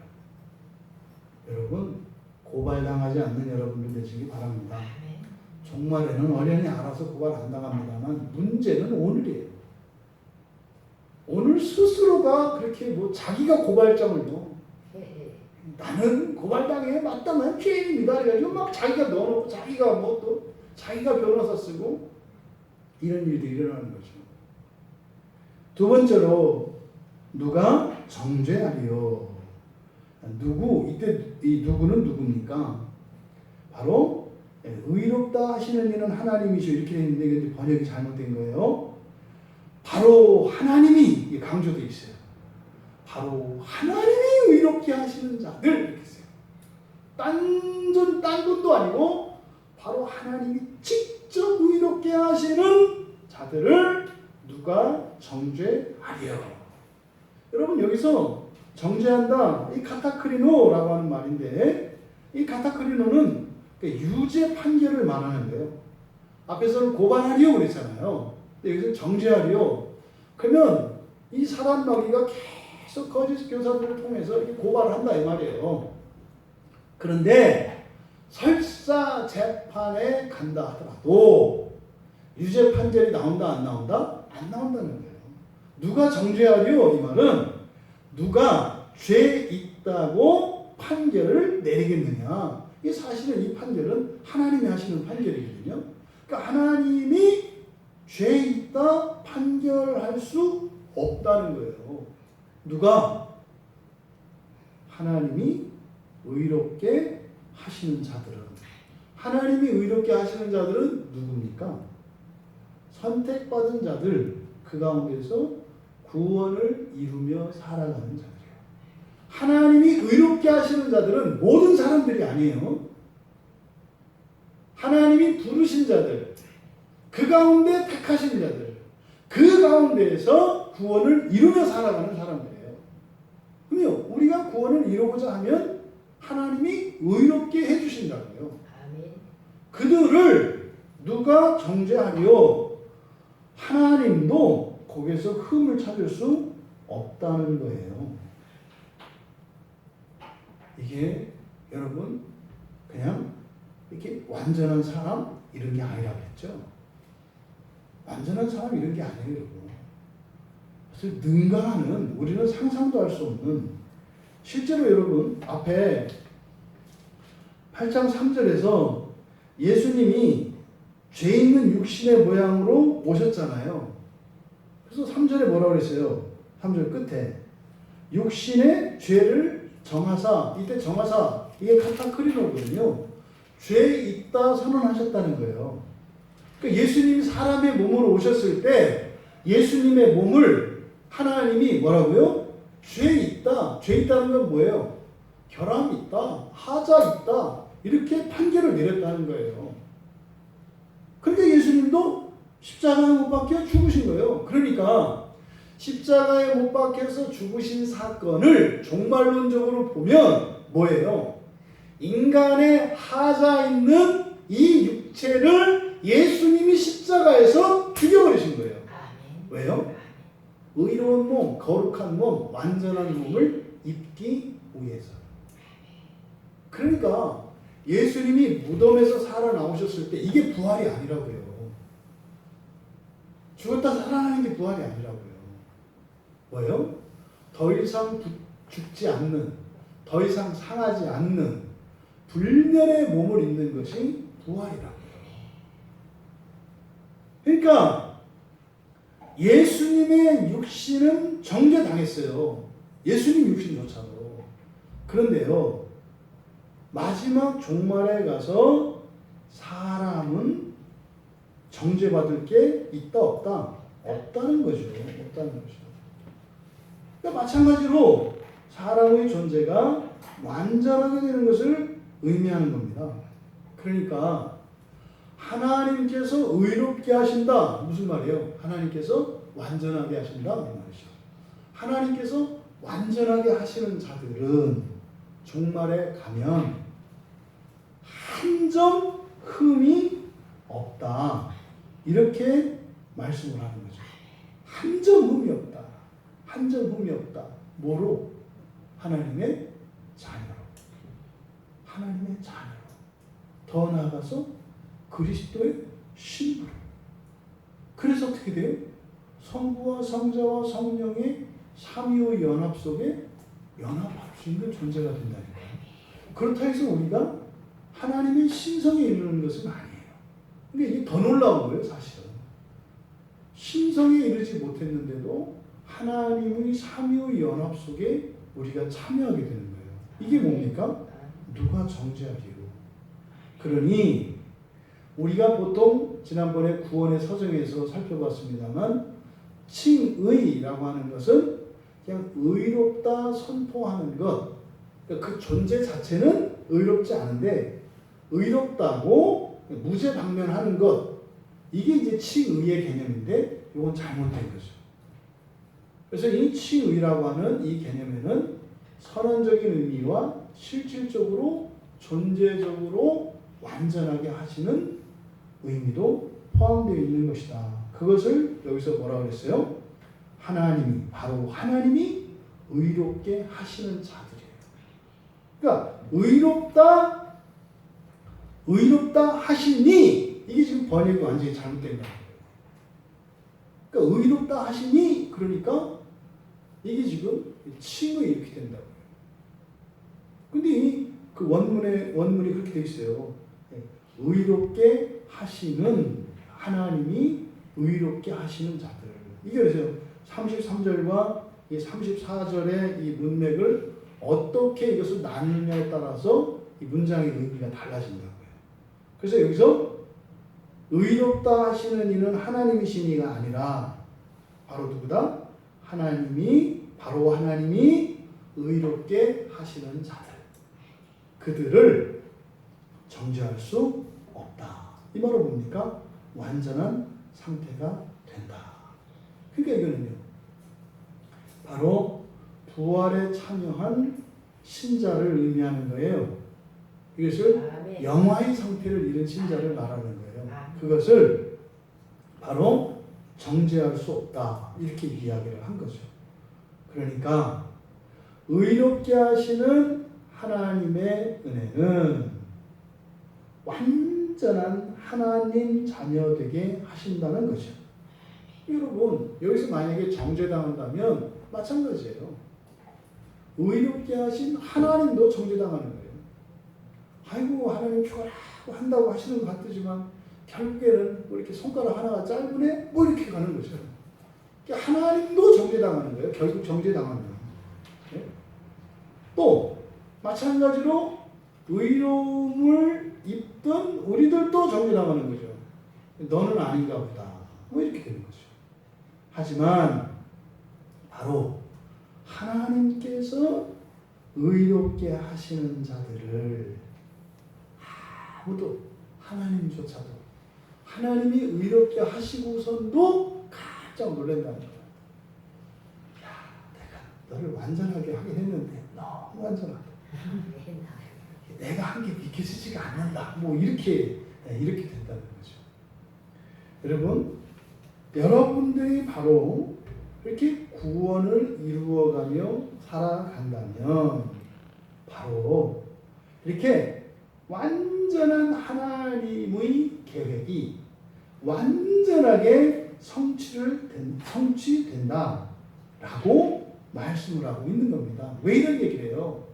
S1: 여러분 고발당하지 않는 여러분들 되시기 바랍니다. 종말에는 어련히 알아서 고발 안 당합니다만 문제는 오늘이에요. 오늘 스스로가 그렇게 뭐 자기가 고발장을 넣어. 나는 고발당해 맞다만 죄인입니다. 그래가지고 막 자기가 넣어놓고 자기가 뭐 또 자기가 변호사 쓰고 이런 일들이 일어나는 거죠. 두 번째로 누가 정죄하리요. 누구 이때 이 누구는 누굽니까? 바로 의롭다 하시는 이는 하나님이시오 이렇게 했는데 이게 번역이 잘못된 거예요. 바로 하나님이 강조되어 있어요. 바로 하나님이 의롭게 하시는 자들 이렇게 했어요. 딴 분도 아니고 바로 하나님이 직접 의롭게 하시는 자들을 누가 정죄하리요. 여러분 여기서 정죄한다. 이 카타크리노라고 하는 말인데 이 카타크리노는 유죄 판결을 말하는데요. 앞에서는 고발하리요 그랬잖아요. 여기서 정죄하리요. 그러면 이 사단 마귀가 계속 거짓 교사들을 통해서 이렇게 고발한다 이 말이에요. 그런데 설사 재판에 간다 하더라도 유죄 판결이 나온다 안 나온다? 안 나온다는 거예요. 누가 정죄하리요? 이 말은 누가 죄 있다고 판결을 내리겠느냐? 이 사실은 이 판결은 하나님이 하시는 판결이거든요. 그러니까 하나님이 죄 있다 판결할 수 없다는 거예요. 누가? 하나님이 의롭게 하시는 자들은. 하나님이 의롭게 하시는 자들은 누굽니까? 선택받은 자들, 그 가운데서 구원을 이루며 살아가는 자들이에요. 하나님이 의롭게 하시는 자들은 모든 사람들이 아니에요. 하나님이 부르신 자들, 그 가운데 택하신 자들, 그 가운데에서 구원을 이루며 살아가는 사람들이에요. 그럼요, 우리가 구원을 이루고자 하면 하나님이 의롭게 해주신다고요. 그들을 누가 정죄하리요? 하나님도 거기에서 흠을 찾을 수 없다는 거예요. 이게 여러분 그냥 이렇게 완전한 사람 이런 게 아니라겠죠. 완전한 사람 이런 게 아니에요, 여러분. 그래서 능가하는 우리는 상상도 할 수 없는 실제로 여러분 앞에 8장 3절에서 예수님이 죄 있는 육신의 모양으로 오셨잖아요. 그래서 3절에 뭐라고 그랬어요? 3절 끝에 육신의 죄를 정하사, 이때 정하사 이게 카타크리노거든요. 죄 있다 선언하셨다는 거예요. 그러니까 예수님이 사람의 몸으로 오셨을 때 예수님의 몸을 하나님이 뭐라고요? 죄 있다. 죄 있다는 건 뭐예요? 결함 있다. 하자 있다. 이렇게 판결을 내렸다는 거예요. 그러니까 예수님도 십자가에 못 박혀 죽으신 거예요. 그러니까 십자가에 못 박혀서 죽으신 사건을 종말론적으로 보면 뭐예요? 인간의 하자 있는 이 육체를 예수님이 십자가에서 죽여버리신 거예요. 왜요? 의로운 몸, 거룩한 몸, 완전한 몸을 입기 위해서. 그러니까 예수님이 무덤에서 살아나오셨을 때 이게 부활이 아니라고요. 죽었다 살아나는 게 부활이 아니라고요. 뭐예요? 더 이상 죽지 않는, 더 이상 상하지 않는 불멸의 몸을 입는 것이 부활이라고요. 그러니까 예수님의 육신은 정죄당했어요. 예수님 육신조차도. 그런데요, 마지막 종말에 가서 사람은 정죄받을 게 있다 없다? 없다는 거죠. 없다는 거죠. 그러니까 마찬가지로 사람의 존재가 완전하게 되는 것을 의미하는 겁니다. 그러니까 하나님께서 의롭게 하신다. 무슨 말이에요? 하나님께서 완전하게 하신다. 이 말이죠. 하나님께서 완전하게 하시는 자들은 종말에 가면 한 점 흠이 없다. 이렇게 말씀을 하는 거죠. 한 점 흠이 없다. 한 점 흠이 없다. 뭐로? 하나님의 자녀로. 하나님의 자녀로. 더 나아가서 그리스도의 신부로. 그래서 어떻게 돼요? 성부와 성자와 성령의 삼위의 연합 속에 연합할 수 있는 존재가 된다니까요. 그렇다 해서 우리가 하나님의 신성에 이르는 것은 아니에요. 근데 이게 더 놀라운 거예요, 사실은. 신성에 이르지 못했는데도 하나님의 삼위의 연합 속에 우리가 참여하게 되는 거예요. 이게 뭡니까? 누가 정죄하리요? 그러니 우리가 보통 지난번에 구원의 서정에서 살펴봤습니다만 칭의라고 하는 것은 그냥 의롭다 선포하는 것. 그러니까 그 존재 자체는 의롭지 않은데 의롭다고 무죄방면하는 것. 이게 이제 칭의의 개념인데 이건 잘못된 거죠. 그래서 이 칭의라고 하는 이 개념에는 선언적인 의미와 실질적으로 존재적으로 완전하게 하시는 의미도 포함되어 있는 것이다. 그것을 여기서 뭐라고 그랬어요? 하나님이, 바로 하나님이 의롭게 하시는 자들이에요. 그러니까 의롭다 하시니, 이게 지금 번역이 완전히 잘못된 거예요. 그러니까 의롭다 하시니, 그러니까 이게 지금 칭의 이렇게 된다고요. 근데 그 원문이 그렇게 되어 있어요. 의롭게 하시는, 하나님이 의롭게 하시는 자들. 이게 그래서 33절과 34절의 이 문맥을 어떻게 이것을 나누냐에 따라서 이 문장의 의미가 달라진다고요. 그래서 여기서 의롭다 하시는 이는 하나님이시니가 아니라 바로 누구다? 바로 하나님이 의롭게 하시는 자들. 그들을 정죄할 수 없다. 이 말은 뭡니까? 완전한 상태가 된다. 그러니까 이거는요, 바로 부활에 참여한 신자를 의미하는 거예요. 이것을
S2: 아멘.
S1: 영화의 상태를 잃은 신자를 말하는 거예요.
S2: 아멘.
S1: 그것을 바로 정죄할 수 없다 이렇게 이야기를 한 거죠. 그러니까 의롭게 하시는 하나님의 은혜는 완전한 하나님 자녀 되게 하신다는 거죠. 여러분 여기서 만약에 정죄당한다면 마찬가지예요. 의롭게 하신 하나님도 정죄당하는 거예요. 아이고 하나님 죽어라고 한다고 하시는 것 같지만 결국에는 뭐 이렇게 손가락 하나가 짧으네 뭐 이렇게 가는 거죠. 그러니까 하나님도 정죄당하는 거예요. 결국 정죄당하는. 네? 또 마찬가지로 의로움을 입던 우리들도 정죄당하는 거죠. 너는 아닌가 보다. 뭐 이렇게 되는 거죠. 하지만 바로 하나님께서 의롭게 하시는 자들을 아무도 하나님조차도 하나님이 의롭게 하시고선도 깜짝 놀란다는 거예요. 야, 내가 너를 완전하게 하긴 했는데 너무 완전하다. 내가 한 게 믿겨지지가 않는다. 뭐 이렇게 된다는 거죠. 여러분, 여러분들이 바로 이렇게 구원을 이루어가며 살아간다면 바로 이렇게 완전한 하나님의 계획이 완전하게 성취된다라고 말씀을 하고 있는 겁니다. 왜 이런 얘기를 해요?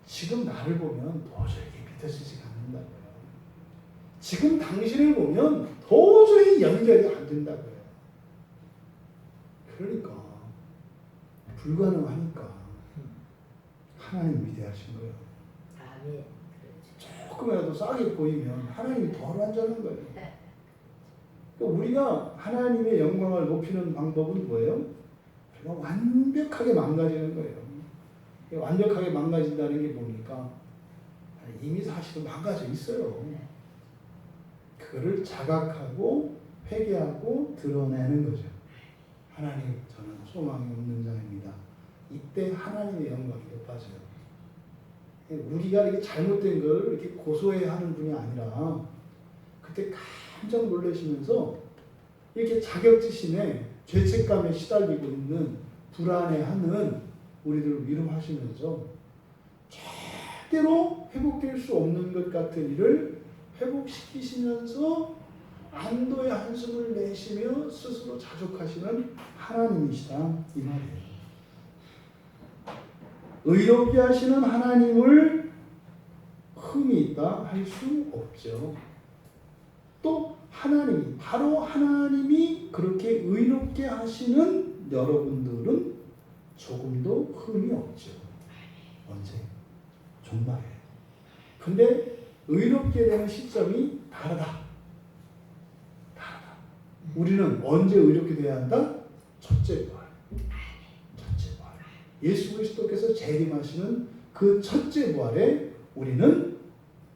S1: 지금 나를 보면 도저히 믿어지지가 않는다고요. 지금 당신을 보면 도저히 연결이 안 된다고요. 그러니까 불가능하니까 하나님 위대하신 거예요.
S2: 아멘.
S1: 조금이라도 싸게 보이면 하나님이 더 완전한 거예요. 그러니까 우리가 하나님의 영광을 높이는 방법은 뭐예요? 우리가 완벽하게 망가지는 거예요. 완벽하게 망가진다는 게 뭡니까? 이미 사실은 망가져 있어요. 그거를 자각하고 회개하고 드러내는 거죠. 하나님, 저는 소망이 없는 자입니다. 이때 하나님의 영광이 높아져요. 우리가 이렇게 잘못된 걸 이렇게 고소해야 하는 분이 아니라 그때 깜짝 놀라시면서 이렇게 자격지심에 죄책감에 시달리고 있는 불안해하는 우리들을 위로하시면서 절대로 회복될 수 없는 것 같은 일을 회복시키시면서 안도의 한숨을 내쉬며 스스로 자족하시는 하나님이시다 이 말이에요. 의롭게 하시는 하나님을 흠이 있다 할 수 없죠. 또 하나님이 바로 하나님이 그렇게 의롭게 하시는 여러분들은 조금도 흠이 없죠. 언제? 종말에. 근데 의롭게 되는 시점이 다르다. 우리는 언제 의롭게 돼야 한다? 첫째 부활. 첫째 부활. 예수 그리스도께서 재림하시는 그 첫째 부활에 우리는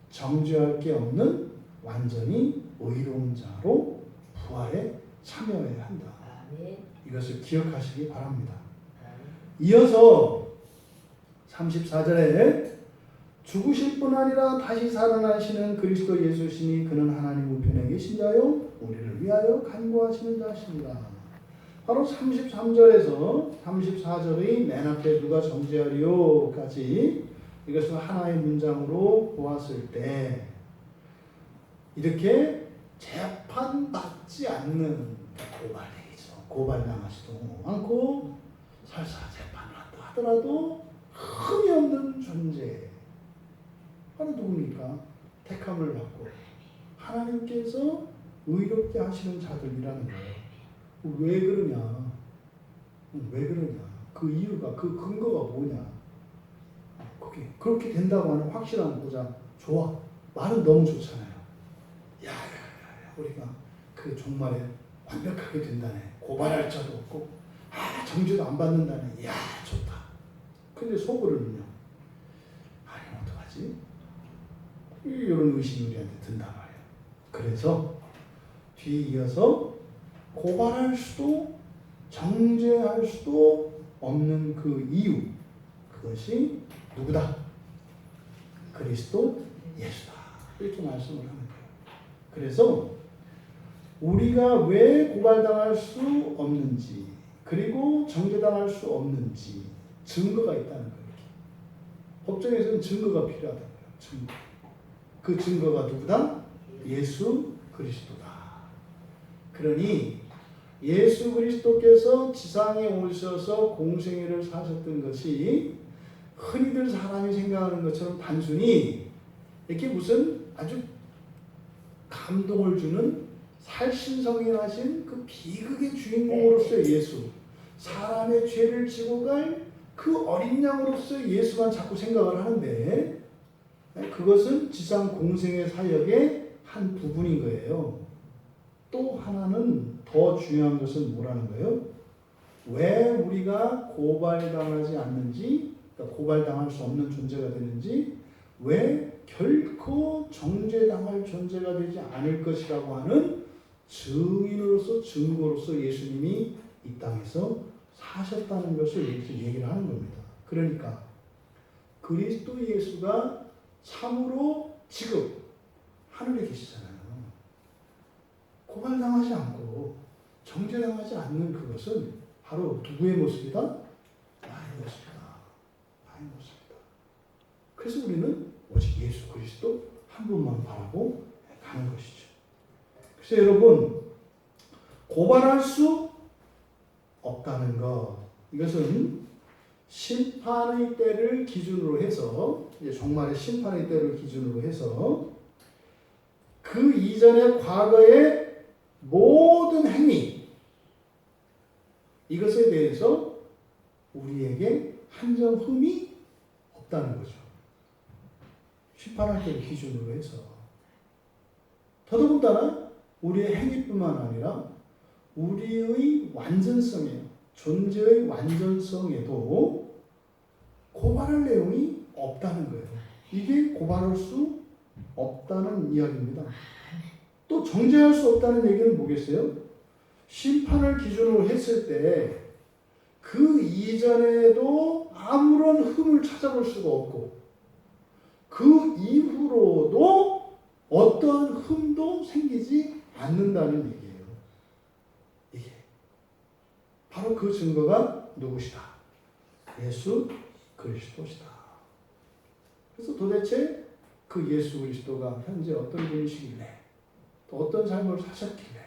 S1: 정죄할 게 없는 완전히 의로운 자로 부활에 참여해야 한다. 이것을 기억하시기 바랍니다. 이어서 34절에 죽으실 뿐 아니라 다시 살아나시는 그리스도 예수시니 그는 하나님 우편에 계신 자요 우리를 위하여 간구하시는 자십니다. 바로 33절에서 34절의 맨 앞에 누가 정죄하리요까지 이것을 하나의 문장으로 보았을 때 이렇게 재판받지 않는 고발되죠. 고발당하시도 많고 설사 재판을 한다 하더라도 흠이 없는 존재 바로 누굽니까? 택함을 받고 하나님께서 의롭게 하시는 자들이라는 거예요. 왜 그러냐? 왜 그러냐? 그 이유가 그 근거가 뭐냐? 그게 그렇게 된다고 하는 확실한 보장 좋아. 말은 너무 좋잖아요. 야, 우리가 그 종말에 완벽하게 된다네. 고발할 자도 없고 정죄도 안 받는다네. 야, 좋다. 근데 속으로는요. 아니 어떡하지? 이런 의심이 우리한테 든단 말이에요. 그래서 뒤에 이어서 고발할 수도 정죄할 수도 없는 그 이유 그것이 누구다? 그리스도 예수다. 이렇게 말씀을 하는 거예요. 그래서 우리가 왜 고발당할 수 없는지, 그리고 정죄당할 수 없는지 증거가 있다는 거예요. 법정에서는 증거가 필요하다는 거예요. 증거. 그 증거가 누구다? 예수 그리스도다. 그러니 예수 그리스도께서 지상에 오셔서 공생애를 사셨던 것이 흔히들 사람이 생각하는 것처럼 단순히 이렇게 무슨 아주 감동을 주는 살신성인하신 그 비극의 주인공으로서의 예수, 사람의 죄를 지고 갈 그 어린 양으로서의 예수만 자꾸 생각을 하는데, 그것은 지상 공생의 사역의 한 부분인 거예요. 또 하나는 더 중요한 것은 뭐라는 거예요? 왜 우리가 고발당하지 않는지, 그러니까 고발당할 수 없는 존재가 되는지, 왜 결코 정죄당할 존재가 되지 않을 것이라고 하는 증인으로서, 증거로서 예수님이 이 땅에서 사셨다는 것을 이렇게 얘기를 하는 겁니다. 그러니까 그리스도 예수가 참으로 지금 하늘에 계시잖아요. 고발당하지 않고 정죄당하지 않는 그것은 바로 누구의 모습이다? 나의 모습이다. 나의 모습이다. 그래서 우리는 오직 예수 그리스도 한 분만 바라고 가는 것이죠. 그래서 여러분, 고발할 수 없다는 것, 이것은 심판의 때를 기준으로 해서, 이제 종말의 심판의 때를 기준으로 해서 그 이전의 과거의 모든 행위, 이것에 대해서 우리에게 한정흠이 없다는 거죠. 심판할 때를 기준으로 해서. 더더군다나 우리의 행위뿐만 아니라 우리의 완전성이에요. 존재의 완전성에도 고발할 내용이 없다는 거예요. 이게 고발할 수 없다는 이야기입니다. 또 정죄할 수 없다는 얘기는 뭐겠어요? 심판을 기준으로 했을 때 그 이전에도 아무런 흠을 찾아볼 수가 없고 그 이후로도 어떠한 흠도 생기지 않는다는 얘기예요. 이게 바로 그 증거가 누구시다? 예수 그리스도시다. 그래서 도대체 그 예수 그리스도가 현재 어떤 분이시길래, 또 어떤 삶을 사셨길래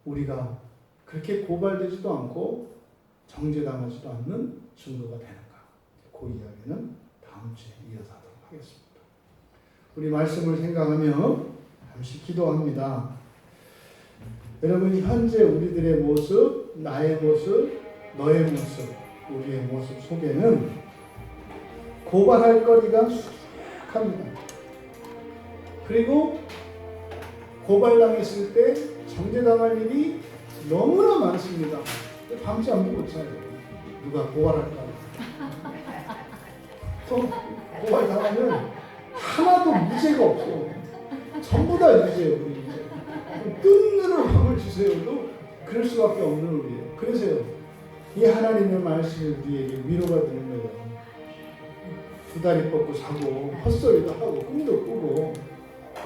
S1: 우리가 그렇게 고발되지도 않고 정죄당하지도 않는 증거가 되는가? 그 이야기는 다음 주에 이어서 하도록 하겠습니다. 우리 말씀을 생각하며 잠시 기도합니다. 여러분이 현재 우리들의 모습, 나의 모습, 너의 모습, 우리의 모습 속에는 고발할 거리가 수두룩합니다. 그리고 고발당했을 때 정죄당할 일이 너무나 많습니다. 밤잠도 못 자요. 누가 고발할까? 또 고발당하면 하나도 무죄가 없어. 전부 다 유죄예요. 우리 유죄. 뜬늘을 함을 주세요도 그럴 수밖에 없는 우리예요. 그래서요, 이 하나님의 말씀이 우리에게 위로가 되는 거예요. 두 다리 뻗고 자고 헛소리도 하고 꿈도 꾸고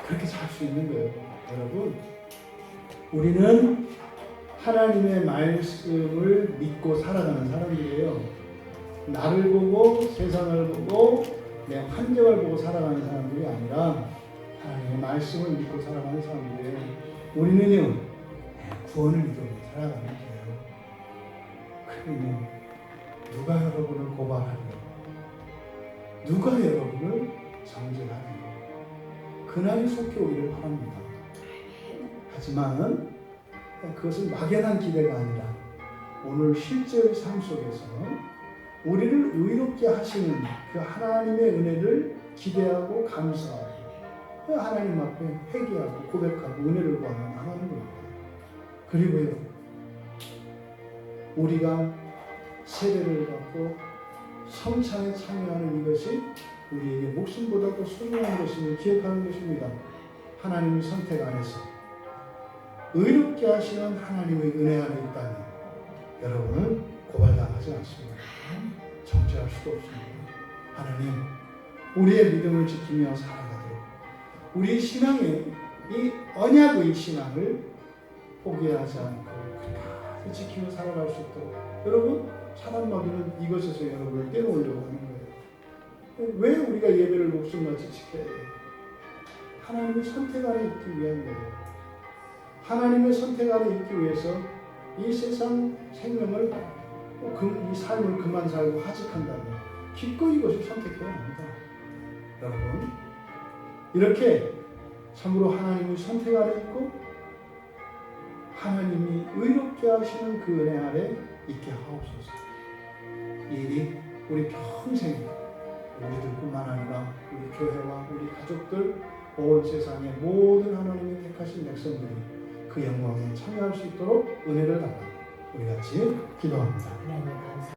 S1: 그렇게 살 수 있는 거예요. 여러분, 우리는 하나님의 말씀을 믿고 살아가는 사람들이에요. 나를 보고 세상을 보고 내 환경을 보고 살아가는 사람들이 아니라 하나님의 말씀을 믿고 살아가는 사람들이에요. 우리는요, 구원을 믿고 살아가는 거예요. 그러면 누가 여러분을 고발하리요? 누가 여러분을 정죄하리요? 그날이 속히 오기를 바랍니다. 하지만 그것은 막연한 기대가 아니라 오늘 실제의 삶 속에서 우리를 의롭게 하시는 그 하나님의 은혜를 기대하고 감사하고 하나님 앞에 회개하고 고백하고 은혜를 구하며 나가는 겁니다. 그리고요, 우리가 세례를 받고 성찬에 참여하는 이것이 우리에게 목숨보다 더 소중한 것임을 기억하는 것입니다. 하나님의 선택 안에서 의롭게 하시는 하나님의 은혜 안에 있다면 여러분은 고발당하지 않습니다. 정죄할 수도 없습니다. 하나님, 우리의 믿음을 지키며 살아가도록 우리 신앙의 이 언약의 신앙을 포기하지 않고 끝까지 지키며 살아갈 수 있도록 여러분 사단마귀는 이것에서 여러분을 떼놓으려고 하는 거예요. 왜 우리가 예배를 목숨같이 지켜야 해요? 하나님의 선택 안에 있기 위한 거예요. 하나님의 선택 안에 있기 위해서 이 세상 생명을 이 삶을 그만 살고 하직한다면 기꺼이 이것을 선택해야 합니다. 여러분 이렇게 참으로 하나님의 선택 아래 있고 하나님이 의롭게 하시는 그 은혜 아래 있게 하옵소서. 이 일이 우리 평생 우리들뿐만 아니라 우리 교회와 우리 가족들 온 세상의 모든 하나님의 택하신 백성들이 그 영광에 참여할 수 있도록 은혜를 달라 우리 같이 기도합니다.
S2: 하나님 감사.